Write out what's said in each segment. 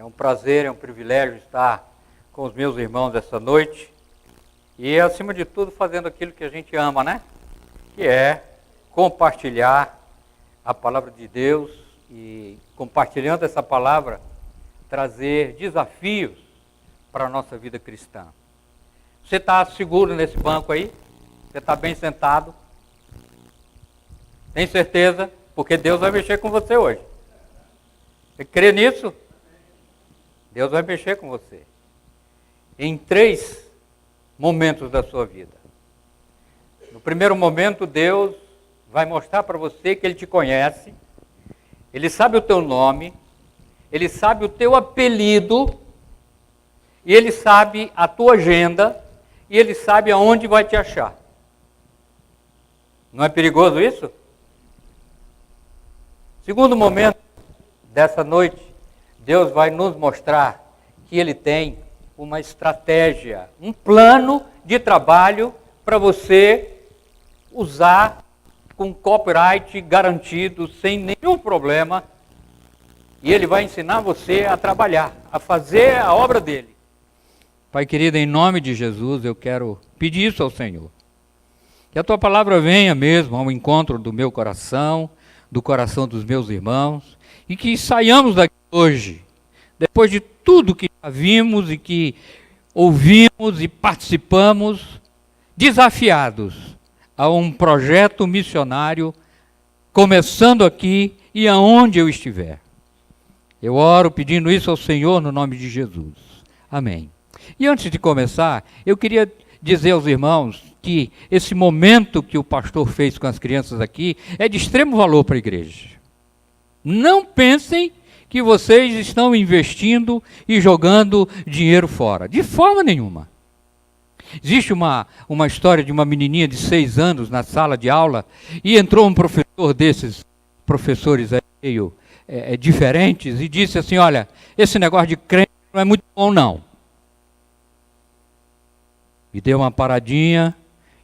É um prazer, é um privilégio estar com os meus irmãos essa noite e, acima de tudo, fazendo aquilo que a gente ama, né? Que é compartilhar a palavra de Deus e, compartilhando essa palavra, trazer desafios para a nossa vida cristã. Você está seguro nesse banco aí? Você está bem sentado? Tem certeza? Porque Deus vai mexer com você hoje. Você crê nisso? Deus vai mexer com você. Em 3 momentos da sua vida. No primeiro momento, Deus vai mostrar para você que Ele te conhece. Ele sabe o teu nome. Ele sabe o teu apelido. E Ele sabe a tua agenda. E Ele sabe aonde vai te achar. Não é perigoso isso? Segundo momento dessa noite, Deus vai nos mostrar que Ele tem uma estratégia, um plano de trabalho para você usar com copyright garantido, sem nenhum problema. E Ele vai ensinar você a trabalhar, a fazer a obra dEle. Pai querido, em nome de Jesus, eu quero pedir isso ao Senhor. Que a Tua palavra venha mesmo ao encontro do meu coração, do coração dos meus irmãos, e que saiamos daqui hoje, depois de tudo que já vimos e que ouvimos e participamos, desafiados a um projeto missionário, começando aqui e aonde eu estiver. Eu oro pedindo isso ao Senhor no nome de Jesus. Amém. E antes de começar, eu queria dizer aos irmãos que esse momento que o pastor fez com as crianças aqui é de extremo valor para a igreja. Não pensem que vocês estão investindo e jogando dinheiro fora. De forma nenhuma. Existe uma história de uma menininha de 6 anos na sala de aula e entrou um professor desses professores aí meio diferentes e disse assim, olha, esse negócio de crente não é muito bom não. E deu uma paradinha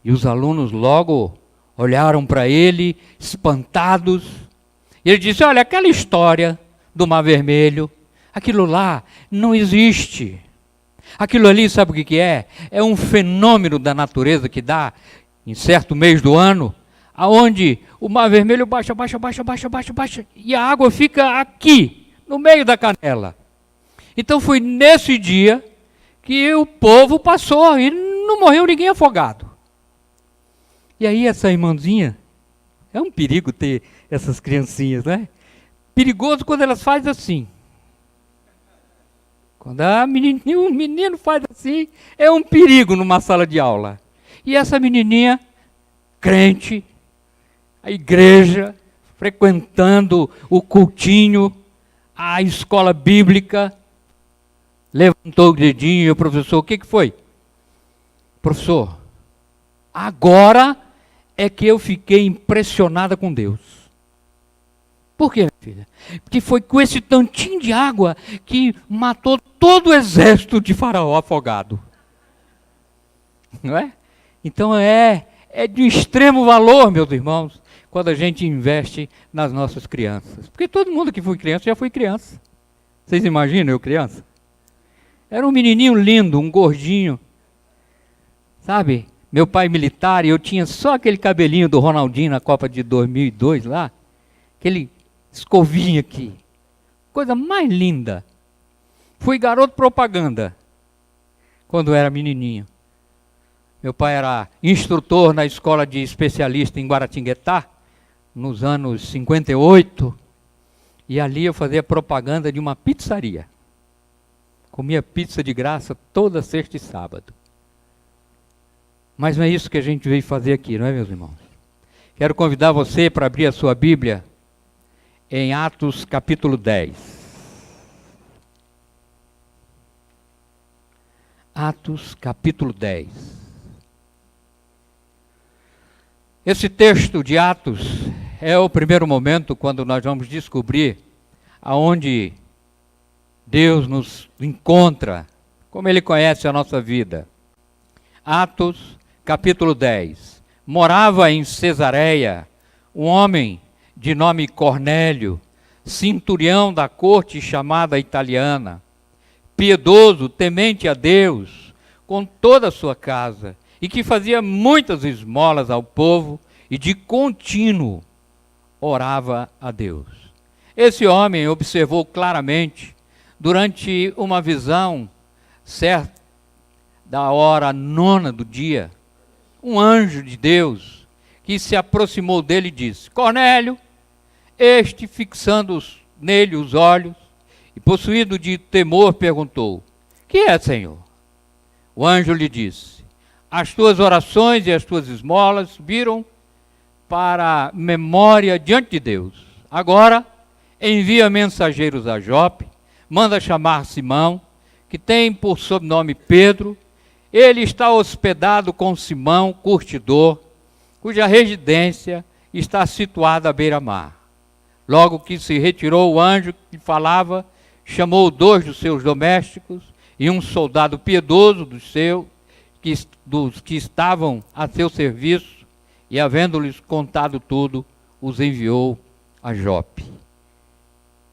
e os alunos logo olharam para ele, espantados. E ele disse, olha, aquela história do Mar Vermelho, aquilo lá não existe. Aquilo ali, sabe o que é? É um fenômeno da natureza que dá em certo mês do ano, aonde o Mar Vermelho baixa, e a água fica aqui, no meio da canela. Então foi nesse dia que o povo passou e não morreu ninguém afogado. E aí essa irmãzinha, é um perigo ter essas criancinhas, né? Perigoso quando elas fazem assim. Quando o menino faz assim, é um perigo numa sala de aula. E essa menininha, crente, a igreja, frequentando o cultinho, a escola bíblica, levantou o dedinho e o professor, o que foi? Professor, agora é que eu fiquei impressionada com Deus. Por quê, minha filha? Porque foi com esse tantinho de água que matou todo o exército de Faraó afogado. Não é? Então é de extremo valor, meus irmãos, quando a gente investe nas nossas crianças. Porque todo mundo que foi criança já foi criança. Vocês imaginam eu criança? Era um menininho lindo, um gordinho. Sabe? Meu pai militar e eu tinha só aquele cabelinho do Ronaldinho na Copa de 2002 lá. Aquele escovinho aqui. Coisa mais linda. Fui garoto propaganda quando era menininho. Meu pai era instrutor na escola de especialista em Guaratinguetá, nos anos 58. E ali eu fazia propaganda de uma pizzaria. Comia pizza de graça toda sexta e sábado. Mas não é isso que a gente veio fazer aqui, não é, meus irmãos? Quero convidar você para abrir a sua Bíblia em Atos capítulo 10. Atos capítulo 10. Esse texto de Atos é o primeiro momento quando nós vamos descobrir aonde Deus nos encontra, como Ele conhece a nossa vida. Atos capítulo 10. Morava em Cesareia um homem de nome Cornélio, centurião da corte chamada italiana, piedoso, temente a Deus, com toda a sua casa, e que fazia muitas esmolas ao povo, e de contínuo orava a Deus. Esse homem observou claramente, durante uma visão certa, da hora 9 do dia, um anjo de Deus, que se aproximou dele e disse: Cornélio. Este, fixando nele os olhos, e possuído de temor, perguntou: que é, Senhor? O anjo lhe disse: as tuas orações e as tuas esmolas subiram para memória diante de Deus. Agora, envia mensageiros a Jope, manda chamar Simão, que tem por sobrenome Pedro. Ele está hospedado com Simão, curtidor, cuja residência está situada à beira-mar. Logo que se retirou o anjo que falava, chamou 2 dos seus domésticos e um soldado piedoso dos que estavam a seu serviço, e havendo-lhes contado tudo, os enviou a Jope.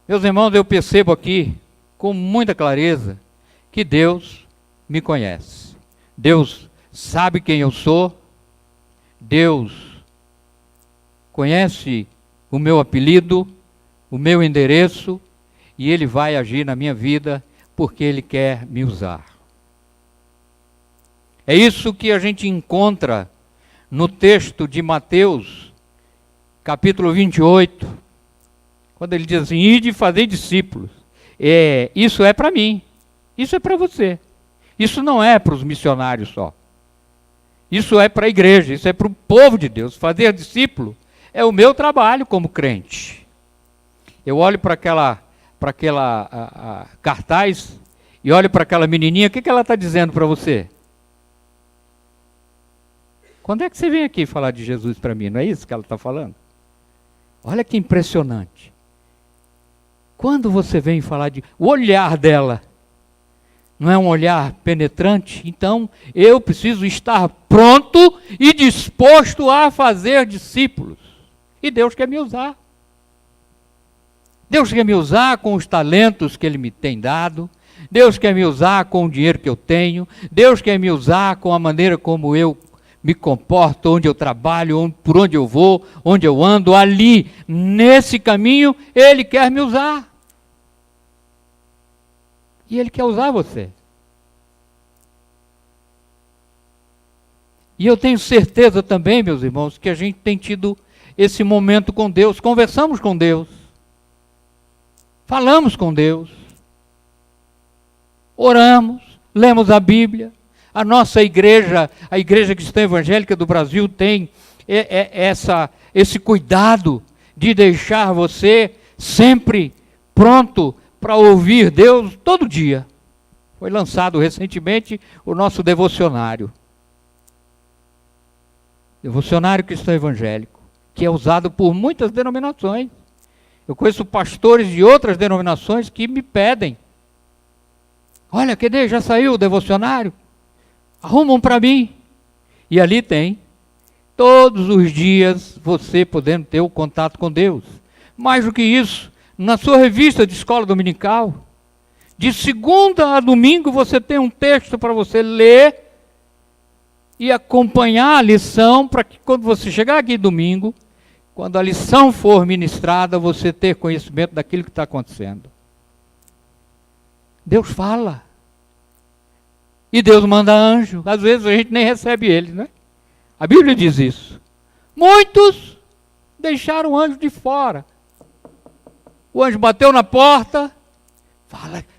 Meus irmãos, eu percebo aqui com muita clareza que Deus me conhece. Deus sabe quem eu sou. Deus conhece o meu apelido, o meu endereço, e Ele vai agir na minha vida porque Ele quer me usar. É isso que a gente encontra no texto de Mateus, capítulo 28, quando ele diz assim: ide e fazei discípulos. Isso é para mim, isso é para você. Isso não é para os missionários só. Isso é para a igreja, isso é para o povo de Deus. Fazer discípulo é o meu trabalho como crente. Eu olho para aquela cartaz e olho para aquela menininha, o que ela está dizendo para você? Quando é que você vem aqui falar de Jesus para mim? Não é isso que ela está falando? Olha que impressionante. Quando você vem falar o olhar dela não é um olhar penetrante? Então eu preciso estar pronto e disposto a fazer discípulos. E Deus quer me usar. Deus quer me usar com os talentos que Ele me tem dado. Deus quer me usar com o dinheiro que eu tenho. Deus quer me usar com a maneira como eu me comporto, onde eu trabalho, por onde eu vou, onde eu ando. Ali, nesse caminho, Ele quer me usar. E Ele quer usar você. E eu tenho certeza também, meus irmãos, que a gente tem tido esse momento com Deus. Conversamos com Deus. Falamos com Deus. Oramos, lemos a Bíblia. A nossa igreja, a Igreja Cristã Evangélica do Brasil, tem esse cuidado de deixar você sempre pronto para ouvir Deus todo dia. Foi lançado recentemente o nosso devocionário. Devocionário Cristão Evangélico, que é usado por muitas denominações. Eu conheço pastores de outras denominações que me pedem: olha, cadê? Já saiu o devocionário? Arrumam para mim. E ali tem, todos os dias, você podendo ter o contato com Deus. Mais do que isso, na sua revista de escola dominical, de segunda a domingo, você tem um texto para você ler e acompanhar a lição, para que quando você chegar aqui domingo, quando a lição for ministrada, você ter conhecimento daquilo que está acontecendo. Deus fala. E Deus manda anjo. Às vezes a gente nem recebe ele, né? A Bíblia diz isso. Muitos deixaram o anjo de fora. O anjo bateu na porta.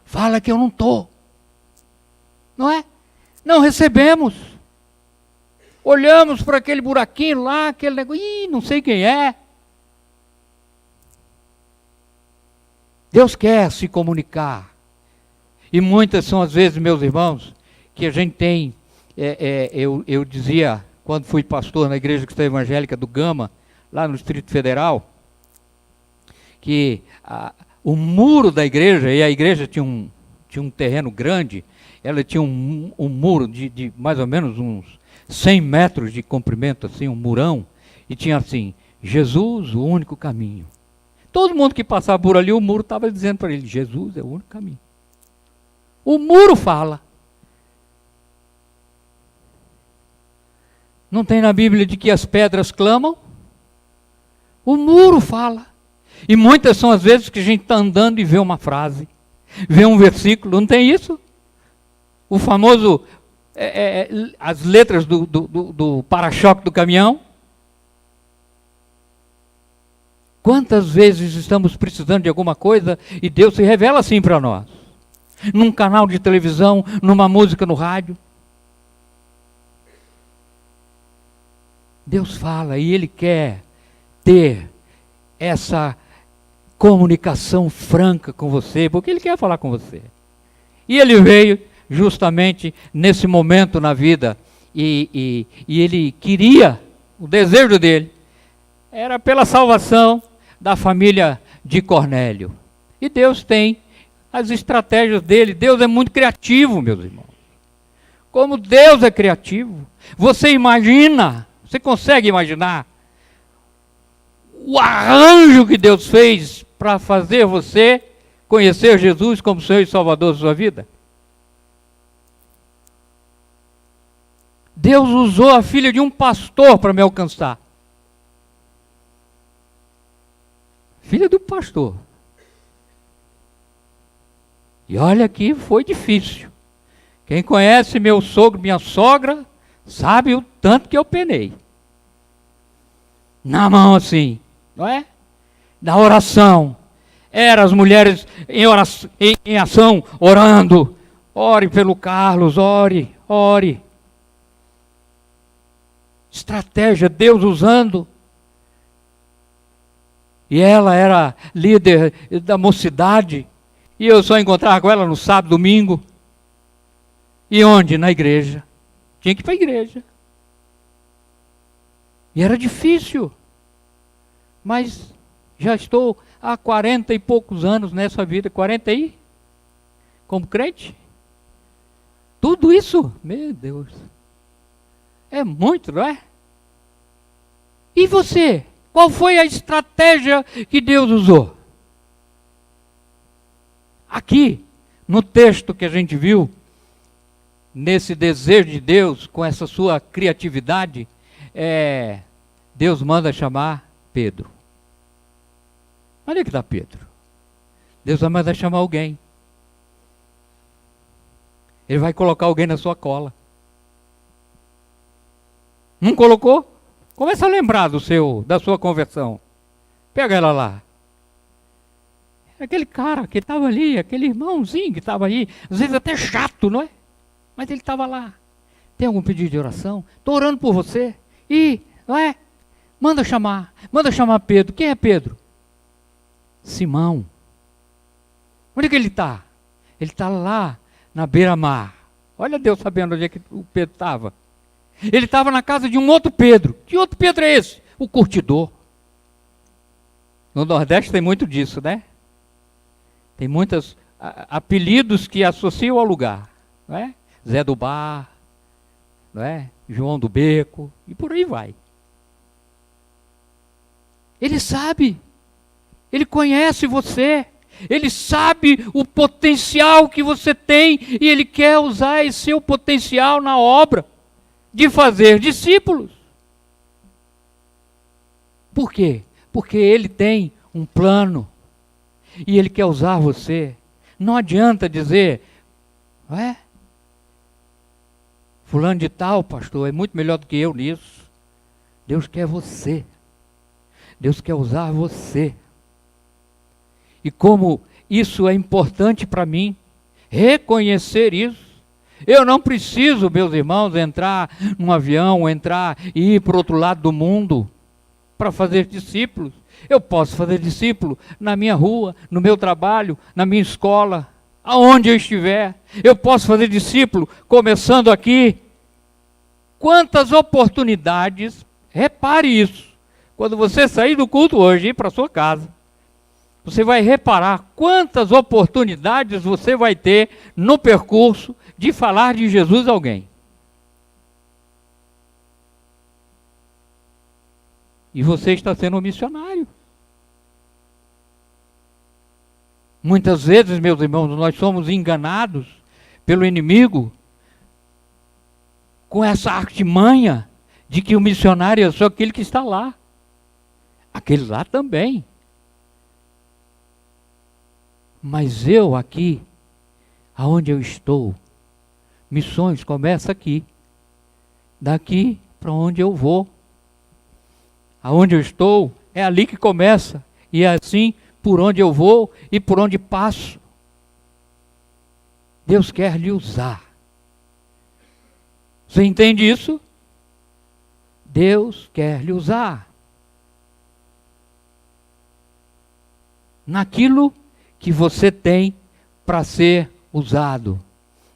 Fala que eu não estou. Não é? Não recebemos. Olhamos para aquele buraquinho lá, aquele negócio. Não sei quem é. Deus quer se comunicar. E muitas são as vezes, meus irmãos, que a gente tem, eu dizia, quando fui pastor na Igreja Cristã Evangélica do Gama, lá no Distrito Federal, que o muro da igreja, e a igreja tinha um terreno grande, ela tinha um muro de mais ou menos uns 100 metros de comprimento, assim, um murão, e tinha assim: Jesus, o único caminho. Todo mundo que passava por ali, o muro estava dizendo para ele: Jesus é o único caminho. O muro fala. Não tem na Bíblia de que as pedras clamam? O muro fala. E muitas são as vezes que a gente está andando e vê uma frase, vê um versículo, não tem isso? O famoso, as letras do para-choque do caminhão. Quantas vezes estamos precisando de alguma coisa e Deus se revela assim para nós? Num canal de televisão, numa música no rádio. Deus fala e Ele quer ter essa comunicação franca com você, porque Ele quer falar com você. E Ele veio justamente nesse momento na vida e Ele queria, o desejo dele era pela salvação da família de Cornélio. E Deus tem as estratégias dele. Deus é muito criativo, meus irmãos. Como Deus é criativo. Você imagina, você consegue imaginar o arranjo que Deus fez para fazer você conhecer Jesus como Senhor e Salvador da sua vida? Deus usou a filha de um pastor para me alcançar. Filha do pastor. E olha que foi difícil. Quem conhece meu sogro, minha sogra, sabe o tanto que eu penei. Na mão assim, não é? Na oração. Eram as mulheres em, oração, em ação, orando. Ore pelo Carlos, ore, ore. Estratégia, Deus usando. E ela era líder da mocidade. E eu só encontrava com ela no sábado, domingo. E onde? Na igreja. Tinha que ir para a igreja. E era difícil. Mas já estou há 40 e poucos anos nessa vida. 40 aí? Como crente? Tudo isso? Meu Deus. É muito, não é? E você? Qual foi a estratégia que Deus usou? Aqui, no texto que a gente viu, nesse desejo de Deus, com essa sua criatividade, Deus manda chamar Pedro. Onde é que está Pedro? Deus vai mandar chamar alguém. Ele vai colocar alguém na sua cola. Não colocou? Começa a lembrar da sua conversão. Pega ela lá. Aquele cara que estava ali, aquele irmãozinho que estava ali, às vezes até chato, não é? Mas ele estava lá. Tem algum pedido de oração? Estou orando por você. E, não é? Manda chamar Pedro. Quem é Pedro? Simão. Onde é que ele está? Ele está lá na beira-mar. Olha Deus sabendo onde é que o Pedro estava. Ele estava na casa de um outro Pedro. Que outro Pedro é esse? O curtidor. No Nordeste tem muito disso, né? Tem muitos apelidos que associam ao lugar. Não é? Zé do Bar, não é? João do Beco, e por aí vai. Ele sabe. Ele conhece você. Ele sabe o potencial que você tem e Ele quer usar esse seu potencial na obra de fazer discípulos. Por quê? Porque Ele tem um plano e Ele quer usar você. Não adianta dizer, não é? Fulano de tal, pastor, é muito melhor do que eu nisso. Deus quer você. Deus quer usar você. E como isso é importante para mim, reconhecer isso. Eu não preciso, meus irmãos, entrar num avião, entrar e ir para o outro lado do mundo para fazer discípulos. Eu posso fazer discípulo na minha rua, no meu trabalho, na minha escola, aonde eu estiver. Eu posso fazer discípulo começando aqui. Quantas oportunidades, repare isso, quando você sair do culto hoje e ir para a sua casa, você vai reparar quantas oportunidades você vai ter no percurso de falar de Jesus a alguém. E você está sendo um missionário. Muitas vezes, meus irmãos, nós somos enganados pelo inimigo, com essa artimanha de que o missionário é só aquele que está lá. Aquele lá também. Mas eu aqui, aonde eu estou, missões começa aqui. Daqui para onde eu vou. Aonde eu estou, é ali que começa. E é assim por onde eu vou e por onde passo. Deus quer lhe usar. Você entende isso? Deus quer lhe usar. Naquilo que você tem para ser usado.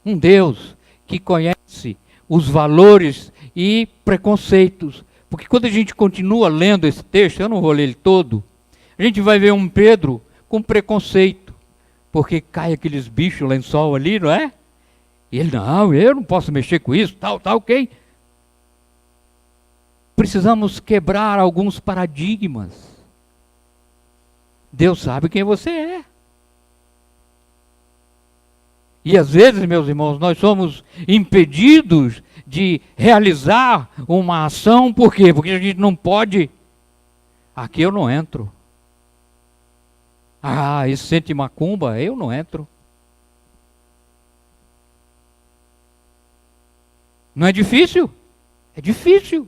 Um Deus que conhece os valores e preconceitos. Porque quando a gente continua lendo esse texto, eu não vou ler ele todo, a gente vai ver um Pedro com preconceito. Porque cai aqueles bichos lençol ali, não é? E ele, não, eu não posso mexer com isso, tal, ok? Precisamos quebrar alguns paradigmas. Deus sabe quem você é. E às vezes, meus irmãos, nós somos impedidos de realizar uma ação, por quê? Porque a gente não pode. Aqui eu não entro. Ah, esse sente macumba, eu não entro. Não é difícil? É difícil.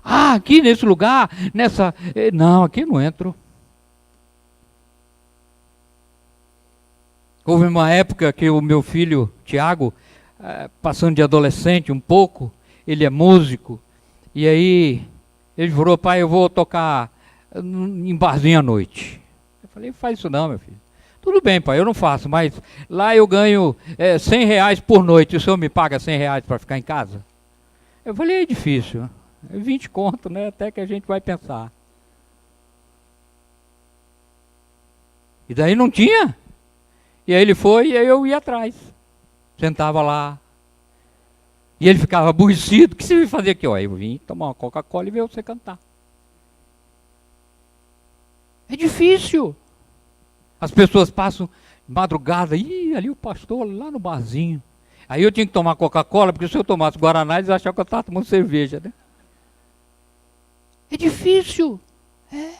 Ah, aqui nesse lugar, nessa... Não, aqui eu não entro. Houve uma época que o meu filho, Tiago, passando de adolescente um pouco, ele é músico, e aí ele falou, pai, eu vou tocar em barzinho à noite. Eu falei, faz isso não, meu filho. Tudo bem, pai, eu não faço, mas lá eu ganho R$100 por noite, o senhor me paga R$100 para ficar em casa? Eu falei, é difícil, 20 conto, né, até que a gente vai pensar. E daí não tinha. E aí ele foi e aí eu ia atrás. Sentava lá. E ele ficava aborrecido. O que você veio fazer aqui? Ó, eu vim tomar uma Coca-Cola e ver você cantar. É difícil. As pessoas passam de madrugada. Ih, ali o pastor lá no barzinho. Aí eu tinha que tomar Coca-Cola, porque se eu tomasse Guaraná, eles achavam que eu estava tomando cerveja, né? É difícil. É.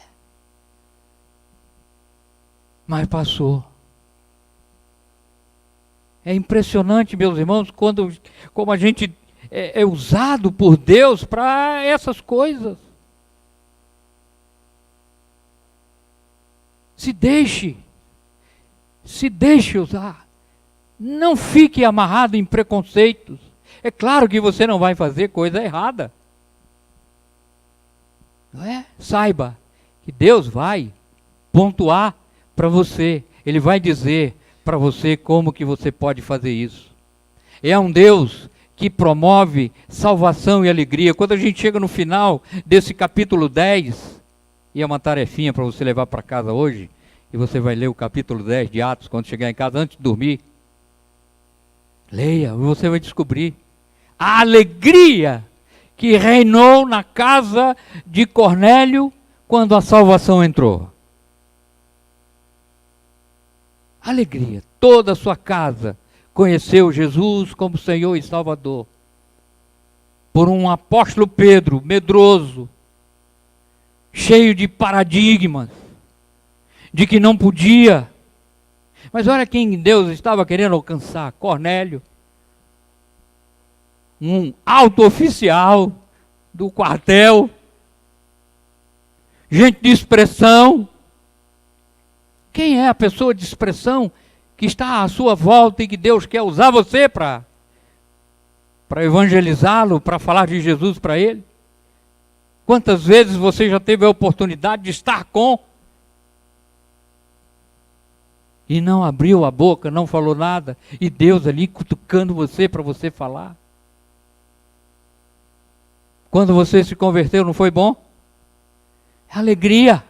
Mas passou. É impressionante, meus irmãos, como a gente é usado por Deus para essas coisas. Se deixe usar. Não fique amarrado em preconceitos. É claro que você não vai fazer coisa errada. Não é? Saiba que Deus vai pontuar para você. Ele vai dizer para você como que você pode fazer isso. É um Deus que promove salvação e alegria. Quando a gente chega no final desse capítulo 10, e é uma tarefinha para você levar para casa hoje, e você vai ler o capítulo 10 de Atos quando chegar em casa, antes de dormir. Leia, e você vai descobrir a alegria que reinou na casa de Cornélio quando a salvação entrou. Alegria. Toda a sua casa conheceu Jesus como Senhor e Salvador. Por um apóstolo Pedro, medroso, cheio de paradigmas, de que não podia. Mas olha quem Deus estava querendo alcançar: Cornélio, um alto oficial do quartel, gente de expressão. Quem é a pessoa de expressão que está à sua volta e que Deus quer usar você para evangelizá-lo, para falar de Jesus para ele? Quantas vezes você já teve a oportunidade de estar com e não abriu a boca, não falou nada, e Deus ali cutucando você para você falar? Quando você se converteu, não foi bom? É alegria.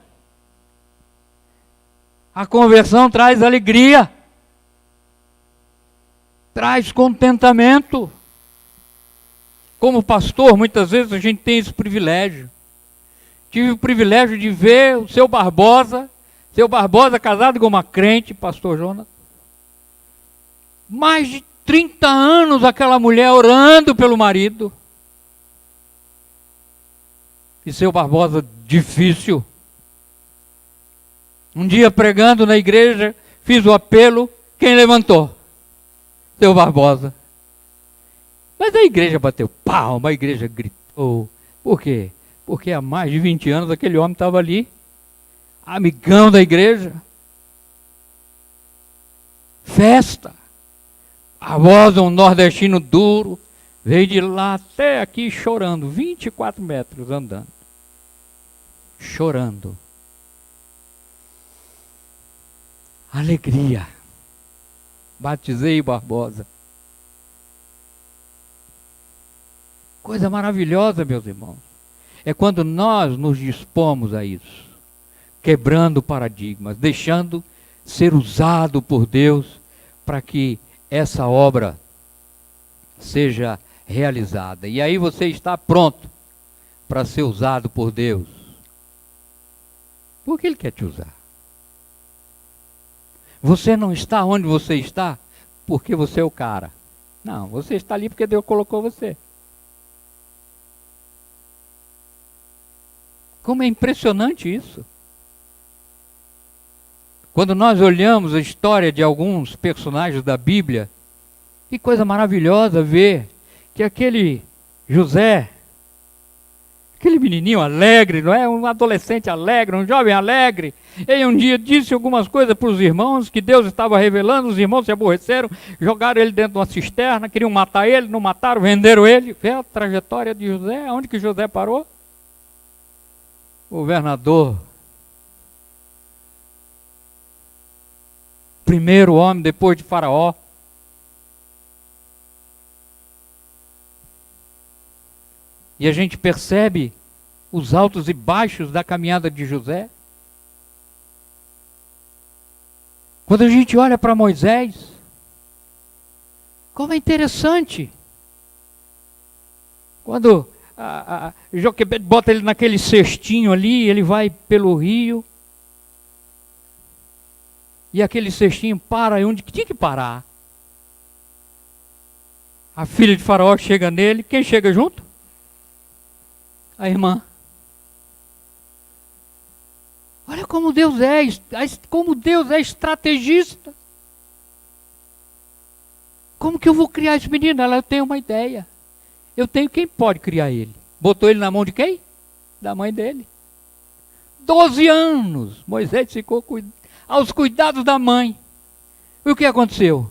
A conversão traz alegria, traz contentamento. Como pastor, muitas vezes a gente tem esse privilégio. Tive o privilégio de ver o seu Barbosa casado com uma crente, pastor Jonas. Mais de 30 anos aquela mulher orando pelo marido. E seu Barbosa, difícil. Um dia pregando na igreja, fiz o apelo, quem levantou? Seu Barbosa. Mas a igreja bateu palma, a igreja gritou. Por quê? Porque há mais de 20 anos aquele homem estava ali, amigão da igreja. Festa. Barbosa, um nordestino duro, veio de lá até aqui chorando, 24 metros andando. Chorando. Alegria. Batizei Barbosa. Coisa maravilhosa, meus irmãos. É quando nós nos dispomos a isso, quebrando paradigmas, deixando ser usado por Deus para que essa obra seja realizada. E aí você está pronto para ser usado por Deus. Por que Ele quer te usar? Você não está onde você está porque você é o cara. Não, você está ali porque Deus colocou você. Como é impressionante isso. Quando nós olhamos a história de alguns personagens da Bíblia, que coisa maravilhosa ver que aquele José, aquele menininho alegre, não é? Um adolescente alegre, um jovem alegre, ele um dia disse algumas coisas para os irmãos que Deus estava revelando, os irmãos se aborreceram, jogaram ele dentro de uma cisterna, queriam matar ele, não mataram, venderam ele. Vê a trajetória de José, onde que José parou? Governador. Primeiro homem depois de Faraó. E a gente percebe os altos e baixos da caminhada de José. Quando a gente olha para Moisés, como é interessante. Quando Joquebede bota ele naquele cestinho ali, ele vai pelo rio. E aquele cestinho para onde tinha que parar. A filha de Faraó chega nele. Quem chega junto? A irmã. Olha como Deus é estrategista. Como que eu vou criar esse menino? Ela tem uma ideia. Eu tenho quem pode criar ele. Botou ele na mão de quem? Da mãe dele. 12 anos. Moisés ficou aos cuidados da mãe. E o que aconteceu?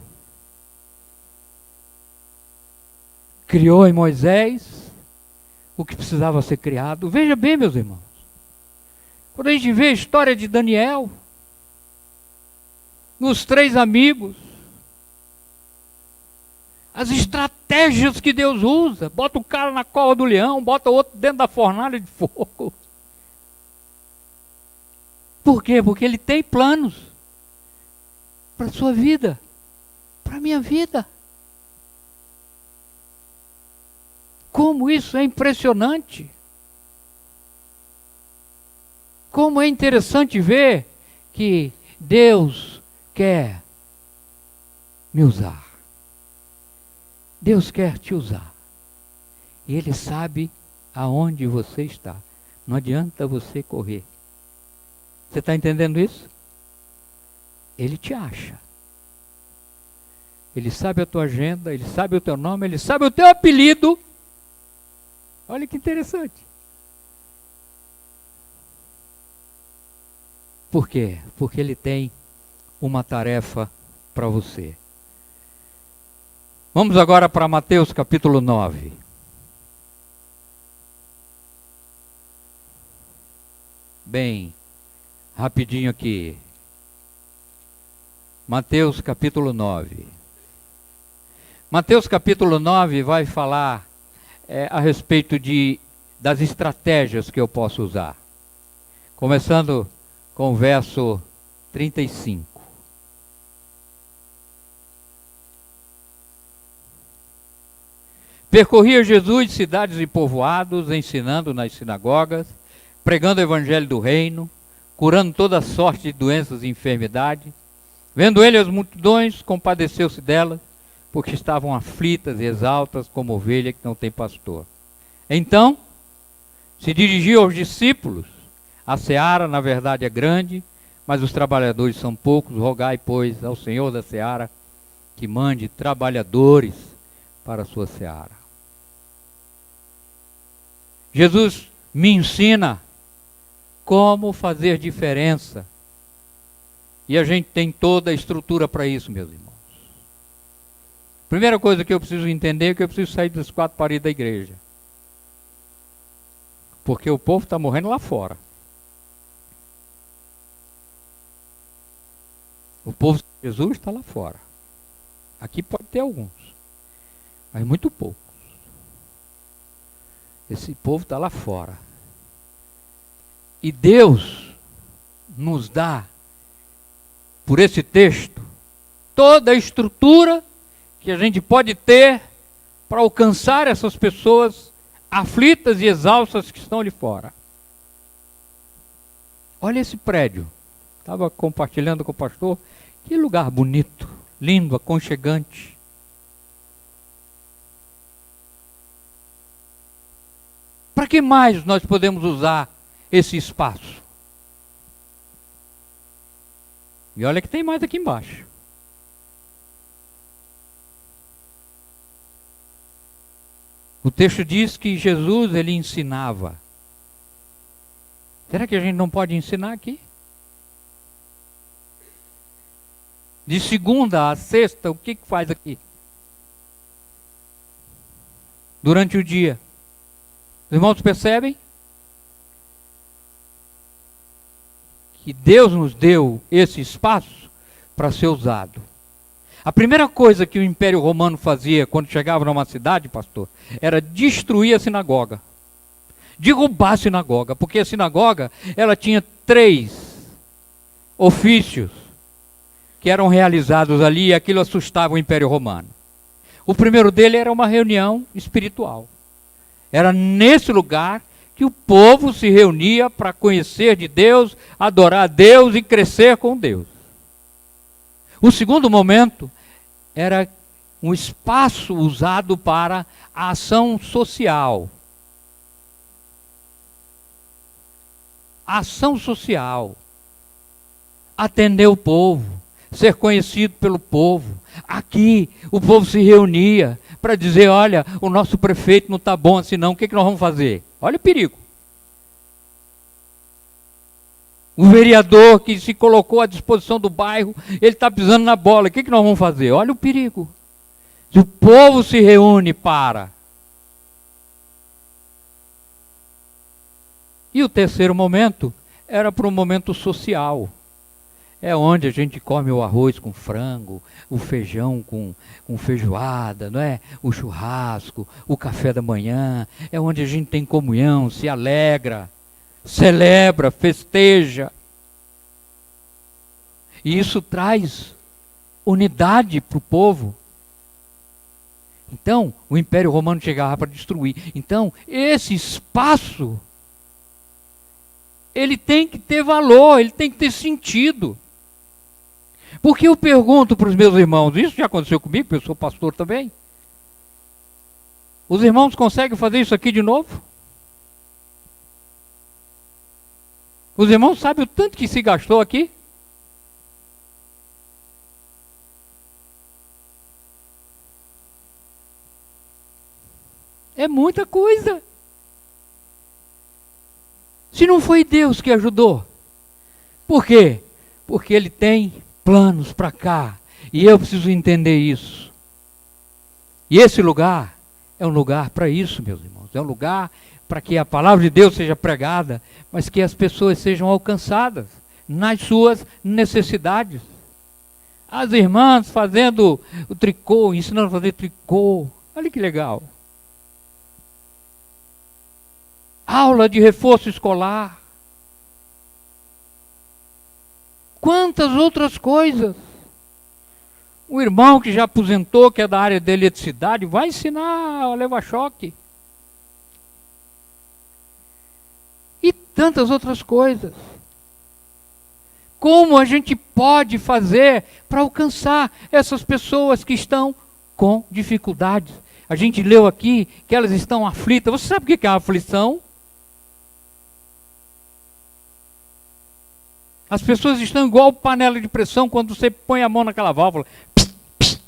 Criou em Moisés o que precisava ser criado. Veja bem, meus irmãos. Quando a gente vê a história de Daniel, nos 3 amigos, as estratégias que Deus usa, bota o cara na cova do leão, bota o outro dentro da fornalha de fogo. Por quê? Porque Ele tem planos para a sua vida, para a minha vida. Como isso é impressionante. Como é interessante ver que Deus quer me usar. Deus quer te usar. E Ele sabe aonde você está. Não adianta você correr. Você está entendendo isso? Ele te acha. Ele sabe a tua agenda, Ele sabe o teu nome, Ele sabe o teu apelido. Olha que interessante. Por quê? Porque Ele tem uma tarefa para você. Vamos agora para Mateus capítulo 9. Bem, rapidinho aqui. Mateus capítulo 9. Mateus capítulo 9 vai falar a respeito das estratégias que eu posso usar. Começando com o verso 35. Percorria Jesus cidades e povoados, ensinando nas sinagogas, pregando o evangelho do reino, curando toda sorte de doenças e enfermidades. Vendo ele as multidões, compadeceu-se delas, porque estavam aflitas e exaltas como ovelha que não tem pastor. Então, se dirigiu aos discípulos: a seara, na verdade, é grande, mas os trabalhadores são poucos. Rogai, pois, ao Senhor da seara que mande trabalhadores para a sua seara. Jesus me ensina como fazer diferença. E a gente tem toda a estrutura para isso, meus irmãos. Primeira coisa que eu preciso entender é que eu preciso sair das quatro paredes da igreja. Porque o povo está morrendo lá fora. O povo de Jesus está lá fora. Aqui pode ter alguns, mas muito poucos. Esse povo está lá fora. E Deus nos dá, por esse texto, toda a estrutura que a gente pode ter para alcançar essas pessoas aflitas e exaustas que estão ali fora. Olha esse prédio. Estava compartilhando com o pastor. Que lugar bonito, lindo, aconchegante. Para que mais nós podemos usar esse espaço? E olha que tem mais aqui embaixo. O texto diz que Jesus, ele ensinava. Será que a gente não pode ensinar aqui? De segunda a sexta, o que faz aqui? Durante o dia. Os irmãos percebem? Que Deus nos deu esse espaço para ser usado. A primeira coisa que o Império Romano fazia quando chegava numa cidade, pastor, era destruir a sinagoga. Derrubar a sinagoga, porque a sinagoga, ela tinha 3 ofícios que eram realizados ali e aquilo assustava o Império Romano. O primeiro dele era uma reunião espiritual. Era nesse lugar que o povo se reunia para conhecer de Deus, adorar a Deus e crescer com Deus. O segundo momento era um espaço usado para a ação social. Ação social. Atender o povo. Ser conhecido pelo povo. Aqui o povo se reunia para dizer: olha, o nosso prefeito não está bom assim não, o que nós vamos fazer? Olha o perigo. O vereador que se colocou à disposição do bairro, ele está pisando na bola, o que nós vamos fazer? Olha o perigo. Se o povo se reúne para. E o terceiro momento era para um momento social. É onde a gente come o arroz com frango, o feijão com feijoada, não é? O churrasco, o café da manhã. É onde a gente tem comunhão, se alegra, celebra, festeja. E isso traz unidade para o povo. Então, o Império Romano chegava para destruir. Então, esse espaço, ele tem que ter valor, ele tem que ter sentido. Porque eu pergunto para os meus irmãos, isso já aconteceu comigo, porque eu sou pastor também. Os irmãos conseguem fazer isso aqui de novo? Os irmãos sabem o tanto que se gastou aqui? É muita coisa. Se não foi Deus que ajudou. Por quê? Porque Ele tem planos para cá. E eu preciso entender isso. E esse lugar é um lugar para isso, meus irmãos. É um lugar para que a palavra de Deus seja pregada, mas que as pessoas sejam alcançadas nas suas necessidades. As irmãs fazendo o tricô, ensinando a fazer tricô. Olha que legal. Aula de reforço escolar. Quantas outras coisas. O irmão que já aposentou, que é da área da eletricidade, vai ensinar a levar choque. E tantas outras coisas. Como a gente pode fazer para alcançar essas pessoas que estão com dificuldades. A gente leu aqui que elas estão aflitas. Você sabe o que é uma aflição? As pessoas estão igual panela de pressão quando você põe a mão naquela válvula. Pss, pss.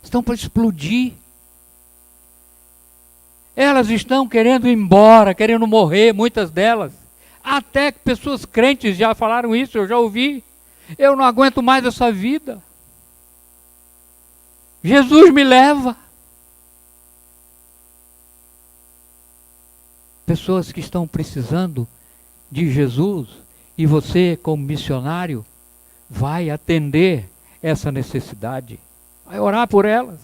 Estão para explodir. Elas estão querendo ir embora, querendo morrer, muitas delas. Até que pessoas crentes já falaram isso, eu já ouvi. Eu não aguento mais essa vida. Jesus me leva. Pessoas que estão precisando de Jesus e você, como missionário, vai atender essa necessidade. Vai orar por elas.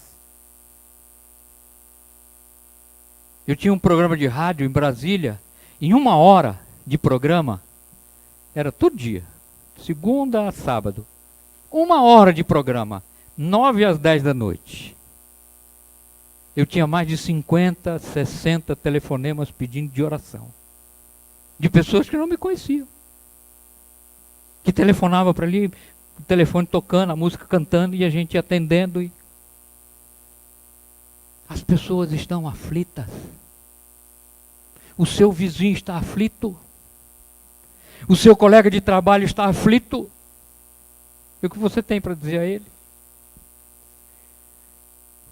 Eu tinha um programa de rádio em Brasília, em 1 hora de programa, era todo dia, segunda a sábado. 1 hora de programa, 9 às 10 da noite. Eu tinha mais de 50, 60 telefonemas pedindo de oração. De pessoas que não me conheciam. Que telefonavam para ali, o telefone tocando, a música cantando e a gente atendendo. As pessoas estão aflitas. O seu vizinho está aflito. O seu colega de trabalho está aflito. E o que você tem para dizer a ele?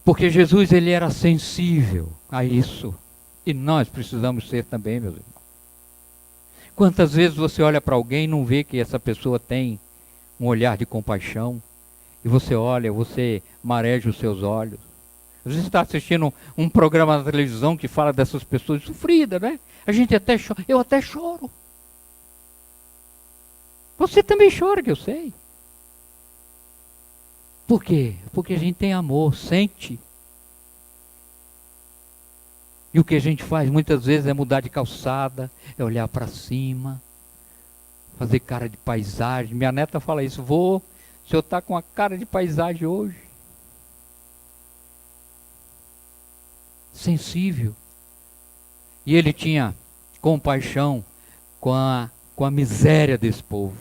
Porque Jesus, ele era sensível a isso. E nós precisamos ser também, meus irmãos. Quantas vezes você olha para alguém e não vê que essa pessoa tem um olhar de compaixão, e você olha, você mareja os seus olhos. Às vezes você está assistindo um programa na televisão que fala dessas pessoas sofridas, né? A gente até chora, eu até choro. Você também chora, que eu sei. Por quê? Porque a gente tem amor, sente. E o que a gente faz muitas vezes é mudar de calçada, é olhar para cima, fazer cara de paisagem. Minha neta fala isso: vô, o senhor está com a cara de paisagem hoje. Sensível. E ele tinha compaixão com a miséria desse povo.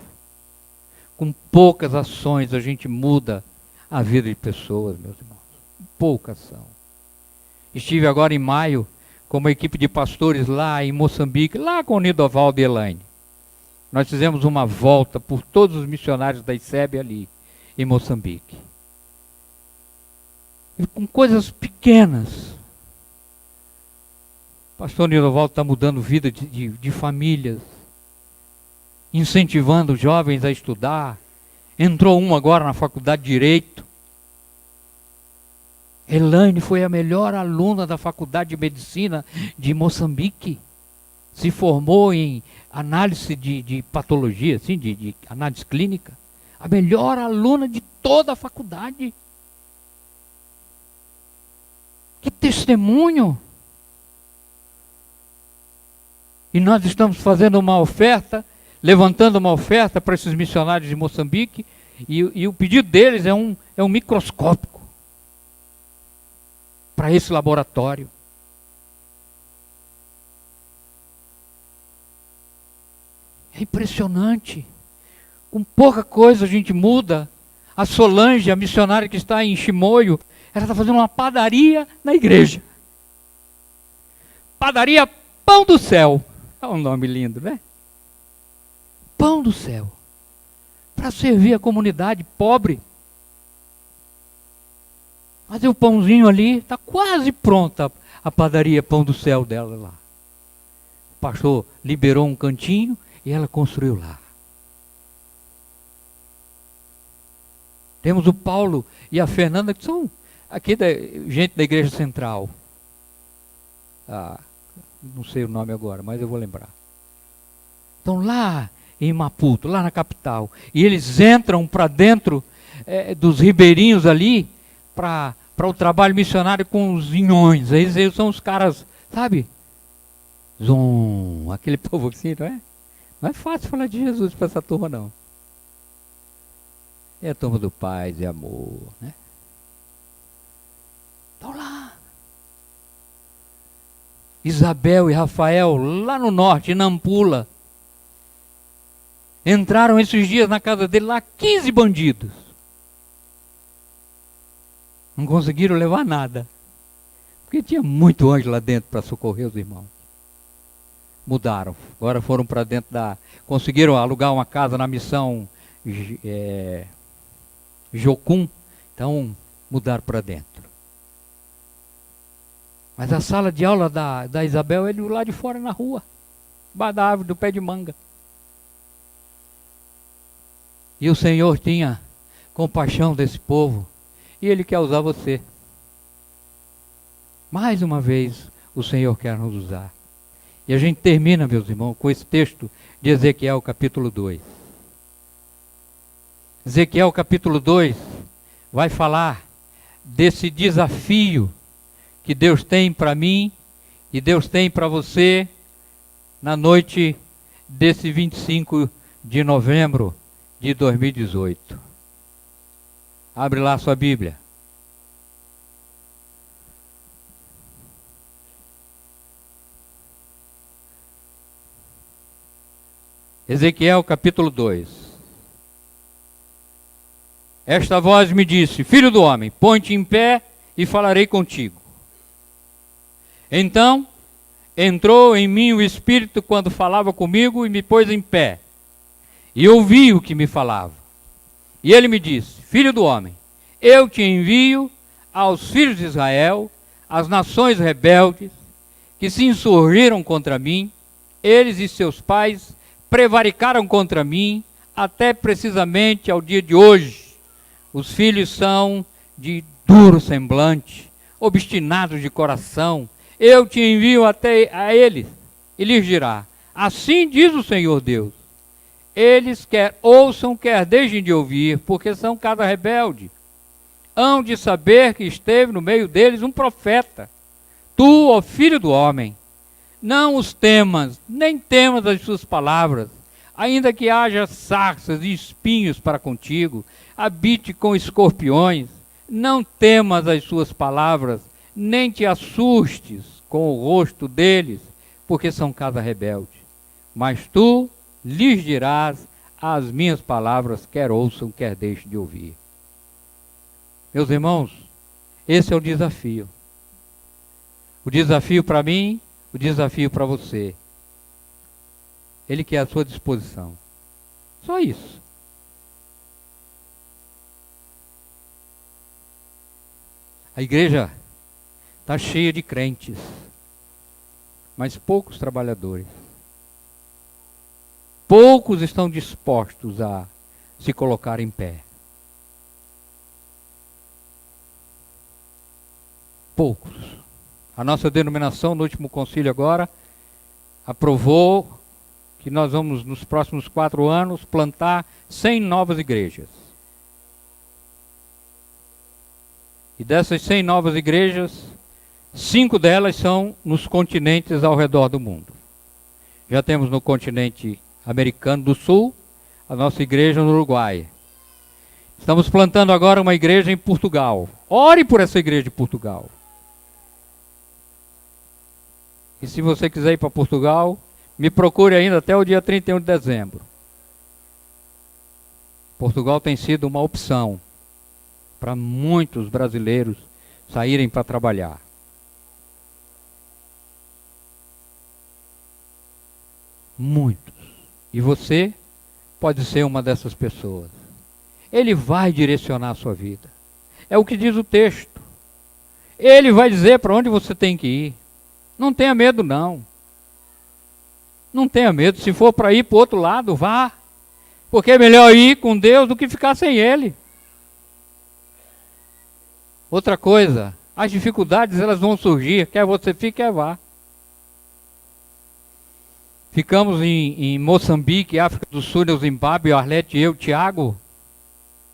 Com poucas ações a gente muda a vida de pessoas, meus irmãos. Poucas são. Estive agora em maio com uma equipe de pastores lá em Moçambique, lá com o Nidovaldo e Elaine. Nós fizemos uma volta por todos os missionários da ICEB ali, em Moçambique. E com coisas pequenas. O pastor Nidovaldo está mudando vida de famílias, incentivando os jovens a estudar. Entrou um agora na faculdade de Direito. Elaine foi a melhor aluna da faculdade de Medicina de Moçambique. Se formou em análise de patologia, assim, de análise clínica. A melhor aluna de toda a faculdade. Que testemunho! E nós estamos fazendo uma oferta, levantando uma oferta para esses missionários de Moçambique, e o pedido deles é um microscópio para esse laboratório. É impressionante. Com pouca coisa a gente muda. A Solange, a missionária que está em Chimoio, ela está fazendo uma padaria na igreja. Padaria Pão do Céu. É um nome lindo, né? Pão do Céu. Para servir a comunidade pobre. Fazer o pãozinho ali, está quase pronta a padaria Pão do Céu dela lá. O pastor liberou um cantinho e ela construiu lá. Temos o Paulo e a Fernanda, que são aqui gente da Igreja Central. Não sei o nome agora, mas eu vou lembrar. Estão lá em Maputo, lá na capital. E eles entram para dentro dos ribeirinhos ali, para o trabalho missionário com os inhões. Eles são os caras, sabe? Aquele povo assim, não é? Não é fácil falar de Jesus para essa turma, não. É a turma do paz e amor, né? Estão lá. Isabel e Rafael, lá no norte, em Nampula. Entraram esses dias na casa dele lá 15 bandidos. Não conseguiram levar nada. Porque tinha muito anjo lá dentro para socorrer os irmãos. Mudaram. Agora foram para dentro da... Conseguiram alugar uma casa na missão Jocum. Então, mudaram para dentro. Mas a sala de aula da Isabel é do lado de fora na rua. Debaixo da árvore do pé de manga. E o Senhor tinha compaixão desse povo. E Ele quer usar você. Mais uma vez, o Senhor quer nos usar. E a gente termina, meus irmãos, com esse texto de Ezequiel capítulo 2. Ezequiel capítulo 2 vai falar desse desafio que Deus tem para mim e Deus tem para você na noite desse 25 de novembro de 2018. Abre lá a sua Bíblia. Ezequiel capítulo 2. Esta voz me disse: Filho do homem, põe-te em pé e falarei contigo. Então entrou em mim o Espírito quando falava comigo e me pôs em pé. E ouvi o que me falava. E ele me disse: Filho do homem, eu te envio aos filhos de Israel, às nações rebeldes, que se insurgiram contra mim. Eles e seus pais prevaricaram contra mim, até precisamente ao dia de hoje. Os filhos são de duro semblante, obstinados de coração. Eu te envio até a eles, e lhes dirá: assim diz o Senhor Deus. Eles quer ouçam, quer deixem de ouvir, porque são cada rebelde. Hão de saber que esteve no meio deles um profeta. Tu, ó filho do homem, não os temas, nem temas as suas palavras, ainda que haja sarças e espinhos para contigo, habite com escorpiões, não temas as suas palavras, nem te assustes com o rosto deles, porque são cada rebelde. Mas tu lhes dirás as minhas palavras, quer ouçam, quer deixem de ouvir. Meus irmãos, esse é o desafio. O desafio para mim, o desafio para você. Ele quer à sua disposição. Só isso. A igreja está cheia de crentes, mas poucos trabalhadores. Poucos estão dispostos a se colocar em pé. Poucos. A nossa denominação, no último concílio agora, aprovou que nós vamos, nos próximos 4 anos, plantar 100 novas igrejas. E dessas 100 novas igrejas, 5 delas são nos continentes ao redor do mundo. Já temos no continente americano do sul, a nossa igreja no Uruguai. Estamos plantando agora uma igreja em Portugal. Ore por essa igreja de Portugal. E se você quiser ir para Portugal, me procure ainda até o dia 31 de dezembro. Portugal tem sido uma opção para muitos brasileiros saírem para trabalhar. Muitos. E você pode ser uma dessas pessoas. Ele vai direcionar a sua vida. É o que diz o texto. Ele vai dizer para onde você tem que ir. Não tenha medo, não. Não tenha medo. Se for para ir para o outro lado, vá. Porque é melhor ir com Deus do que ficar sem Ele. Outra coisa, as dificuldades elas vão surgir, quer você fique, quer vá. Ficamos em Moçambique, África do Sul, no Zimbábue, Arlete, eu, Tiago.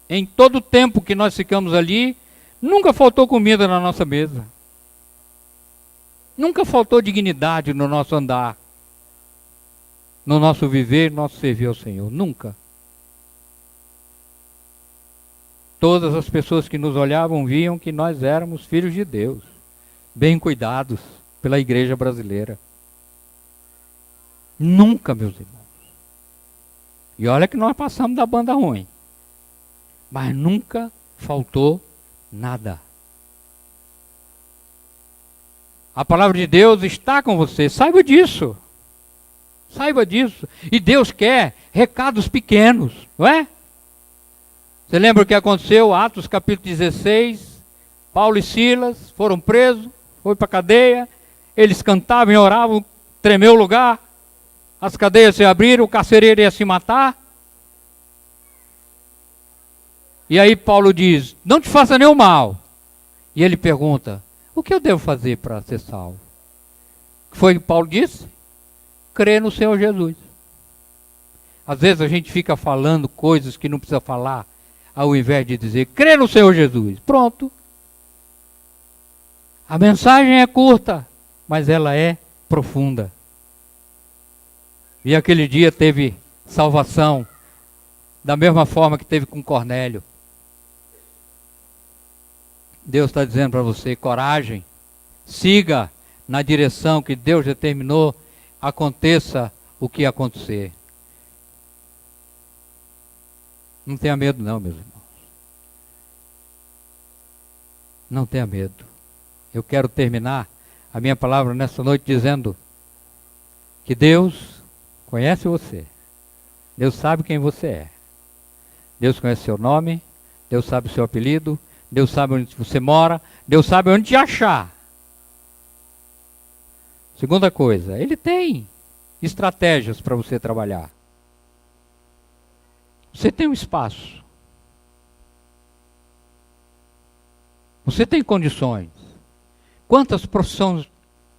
Em todo o tempo que nós ficamos ali, nunca faltou comida na nossa mesa. Nunca faltou dignidade no nosso andar, no nosso viver, no nosso servir ao Senhor. Nunca. Todas as pessoas que nos olhavam viam que nós éramos filhos de Deus, bem cuidados pela igreja brasileira. Nunca, meus irmãos. E olha que nós passamos da banda ruim. Mas nunca faltou nada. A palavra de Deus está com você, saiba disso. Saiba disso. E Deus quer recados pequenos, não é? Você lembra o que aconteceu? Atos capítulo 16, Paulo e Silas foram presos, foi para a cadeia, eles cantavam e oravam, tremeu o lugar, as cadeias se abriram, o carcereiro ia se matar. E aí Paulo diz, não te faça nenhum mal. E ele pergunta, o que eu devo fazer para ser salvo? O que foi que Paulo disse? Crer no Senhor Jesus. Às vezes a gente fica falando coisas que não precisa falar, ao invés de dizer, crê no Senhor Jesus. Pronto. A mensagem é curta, mas ela é profunda. E aquele dia teve salvação, da mesma forma que teve com Cornélio. Deus está dizendo para você, coragem, siga na direção que Deus determinou, aconteça o que acontecer. Não tenha medo não, meus irmãos. Não tenha medo. Eu quero terminar a minha palavra nessa noite dizendo que Deus conhece você. Deus sabe quem você é. Deus conhece seu nome, Deus sabe o seu apelido, Deus sabe onde você mora, Deus sabe onde te achar. Segunda coisa, Ele tem estratégias para você trabalhar. Você tem um espaço. Você tem condições. Quantas profissões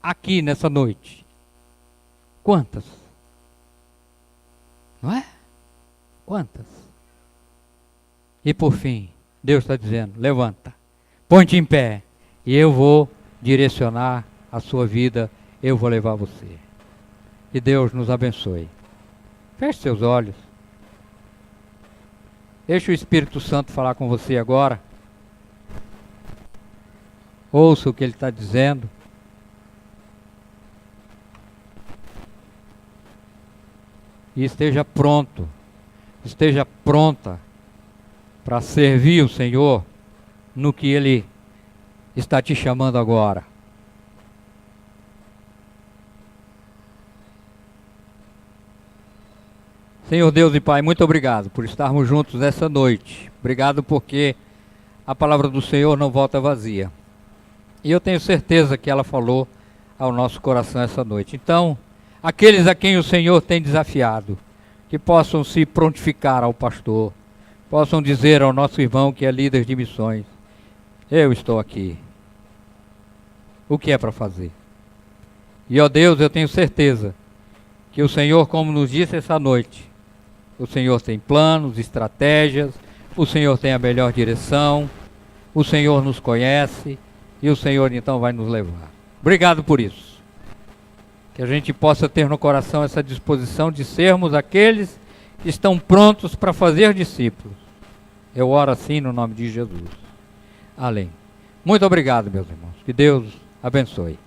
aqui nessa noite? Quantas? Não é? Quantas? E por fim, Deus está dizendo, levanta, põe-te em pé, e eu vou direcionar a sua vida, eu vou levar você. Que Deus nos abençoe. Feche seus olhos. Deixa o Espírito Santo falar com você agora. Ouça o que Ele está dizendo. E esteja pronto, esteja pronta para servir o Senhor no que Ele está te chamando agora. Senhor Deus e Pai, muito obrigado por estarmos juntos nessa noite. Obrigado porque a palavra do Senhor não volta vazia. E eu tenho certeza que ela falou ao nosso coração essa noite. Então, aqueles a quem o Senhor tem desafiado, que possam se prontificar ao pastor, possam dizer ao nosso irmão que é líder de missões, eu estou aqui. O que é para fazer? E ó Deus, eu tenho certeza que o Senhor, como nos disse essa noite, o Senhor tem planos, estratégias, o Senhor tem a melhor direção, o Senhor nos conhece e o Senhor então vai nos levar. Obrigado por isso. Que a gente possa ter no coração essa disposição de sermos aqueles que estão prontos para fazer discípulos. Eu oro assim no nome de Jesus. Amém. Muito obrigado, meus irmãos. Que Deus abençoe.